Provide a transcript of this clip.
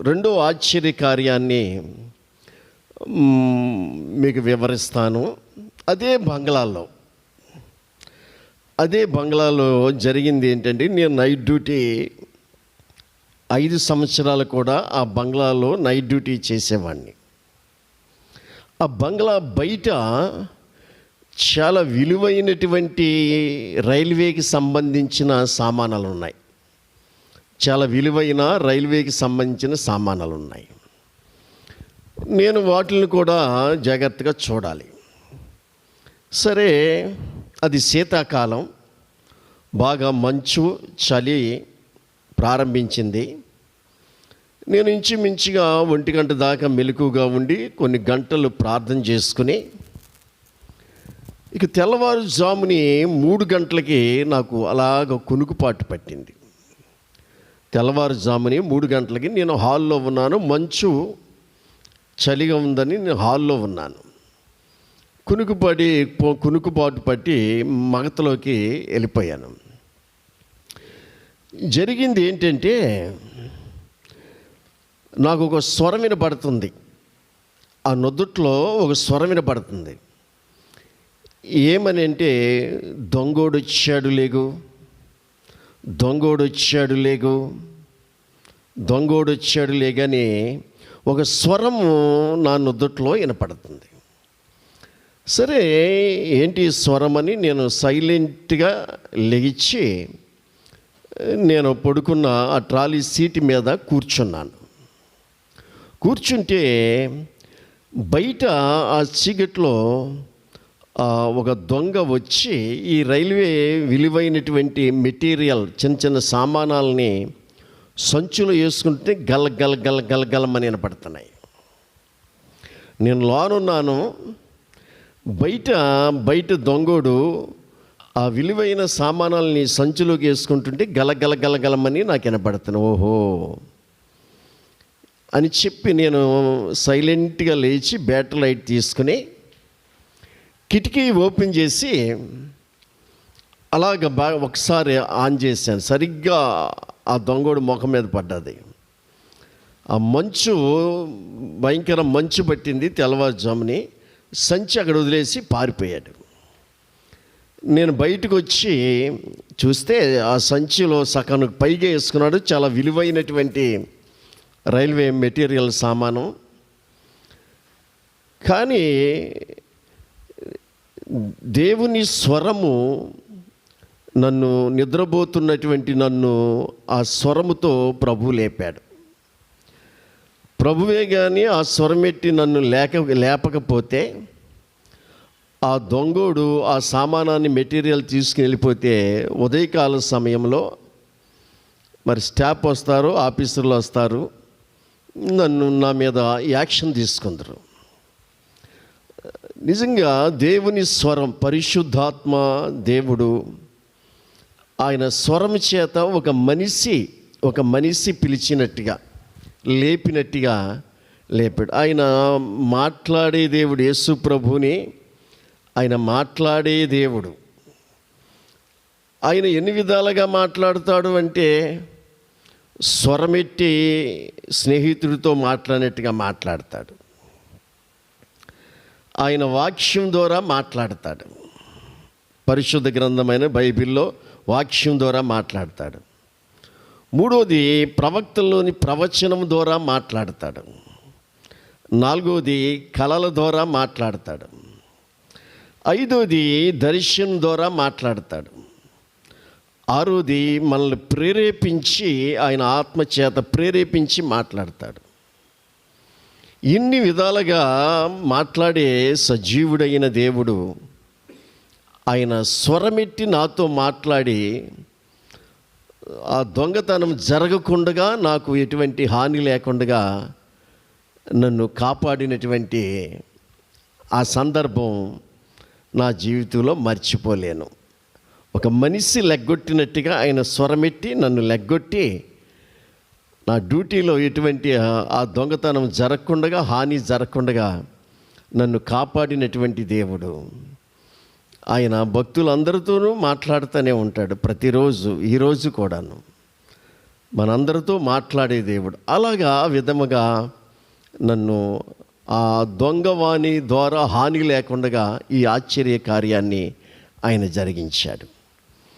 రెండో ఆశ్చర్యకార్యాన్ని మీకు వివరిస్తాను. అదే బంగ్లాలో జరిగింది ఏంటంటే, నేను నైట్ డ్యూటీ 5 సంవత్సరాలు కూడా ఆ బంగ్లాలో నైట్ డ్యూటీ చేసేవాడిని. ఆ బంగ్లా బయట చాలా విలువైనటువంటి రైల్వేకి సంబంధించిన సామానాలు ఉన్నాయి. నేను వాటిని కూడా జాగ్రత్తగా చూడాలి. సరే, అది శీతాకాలం, బాగా మంచు చలి ప్రారంభించింది. నేను ఇంచుమించుగా 1 గంట దాకా మెలకువగా ఉండి కొన్ని గంటలు ప్రార్థన చేసుకుని, ఇక తెల్లవారుజాముని 3 గంటలకి నాకు అలాగ కునుకుపాటు పట్టింది. తెల్లవారుజాముని 3 గంటలకి నేను హాల్లో ఉన్నాను. మంచు చలిగా ఉందని నేను హాల్లో ఉన్నాను. కునుకుపాటు పట్టి మగతలోకి వెళ్ళిపోయాను. జరిగింది ఏంటంటే, నాకు ఒక స్వరం వినపడుతుంది. ఆ నొద్దుట్లో ఒక స్వరం వినపడుతుంది. ఏమని అంటే, దొంగోడు వచ్చాడు లేగని ఒక స్వరము నా నొద్దుట్లో వినపడుతుంది. సరే, ఏంటి స్వరం అని నేను సైలెంట్గా లెగిచి నేను పడుకున్న ఆ ట్రాలీ సీటు మీద కూర్చుంటే బయట ఆ చీకట్లో ఒక దొంగ వచ్చి ఈ రైల్వే విలువైనటువంటి మెటీరియల్, చిన్న సామానాలని సంచులు వేసుకుంటే గలమని వినపడుతున్నాయి. నేను లోనున్నాను. బయట దొంగోడు ఆ విలువైన సామానాలని సంచులోకి వేసుకుంటుంటే గలమని నాకు వినపడుతున్నాయి. ఓహో అని చెప్పి నేను సైలెంట్గా లేచి బ్యాటరీ లైట్ తీసుకుని కిటికీ ఓపెన్ చేసి అలాగ ఒకసారి ఆన్ చేశాను. సరిగ్గా ఆ దొంగోడు ముఖం మీద పడ్డది. ఆ భయంకర మంచు పట్టింది. తెల్లవారుజాముని సంచి అక్కడ వదిలేసి పారిపోయాడు. నేను బయటకు వచ్చి చూస్తే ఆ సంచిలో సగం పైగా వేసుకున్నాడు. చాలా విలువైనటువంటి రైల్వే మెటీరియల్ సామాను. కానీ దేవుని స్వరము నిద్రపోతున్నటువంటి నన్ను ఆ స్వరముతో ప్రభువు లేపాడు. ప్రభువే కానీ ఆ స్వరమెట్టి నన్ను లేపకపోతే, ఆ దొంగోడు ఆ సామానాన్ని మెటీరియల్ తీసుకుని వెళ్ళిపోతే, ఉదయకాల సమయంలో మరి స్టాఫ్ వస్తారు, ఆఫీసర్లు వస్తారు, నా మీద యాక్షన్ తీసుకుందరు. నిజంగా దేవుని స్వరం, పరిశుద్ధాత్మ దేవుడు ఆయన స్వరం చేత ఒక మనిషి పిలిచినట్టుగా, లేపినట్టుగా లేపాడు. ఆయన మాట్లాడే దేవుడు, యేసు ప్రభుని ఆయన మాట్లాడే దేవుడు. ఆయన ఎన్ని విధాలుగా మాట్లాడుతాడు అంటే, స్వరమెట్టి స్నేహితుడితో మాట్లాడినట్టుగా మాట్లాడతాడు. ఆయన వాక్యం ద్వారా మాట్లాడతాడు. పరిశుద్ధ గ్రంథమైన బైబిల్లో వాక్యం ద్వారా మాట్లాడతాడు. మూడోది, ప్రవక్తల్లోని ప్రవచనం ద్వారా మాట్లాడతాడు. నాలుగోది, కళల ద్వారా మాట్లాడతాడు. ఐదోది, దర్శనం ద్వారా మాట్లాడతాడు. ఆరోది, మనల్ని ప్రేరేపించి, ఆయన ఆత్మచేత ప్రేరేపించి మాట్లాడతాడు. ఇన్ని విధాలుగా మాట్లాడే సజీవుడైన దేవుడు ఆయన స్వరమెట్టి నాతో మాట్లాడి, ఆ దొంగతనం జరగకుండా, నాకు ఎటువంటి హాని లేకుండా నన్ను కాపాడినటువంటి ఆ సందర్భం నా జీవితంలో మర్చిపోలేను. ఒక మనిషి లెగ్గొట్టినట్టుగా ఆయన స్వరమెట్టి నన్ను లెగ్గొట్టి, నా డ్యూటీలో ఎటువంటి ఆ దొంగతనం జరగకుండా, హాని జరగకుండా నన్ను కాపాడినటువంటి దేవుడు. ఆయన భక్తులందరితోనూ మాట్లాడుతూనే ఉంటాడు ప్రతిరోజు, ఈరోజు కూడాను. మనందరితో మాట్లాడే దేవుడు. అలాగా విధముగా నన్ను ఆ దొంగవాణి ద్వారా హాని లేకుండా ఈ ఆశ్చర్య కార్యాన్ని ఆయన జరిగించాడు.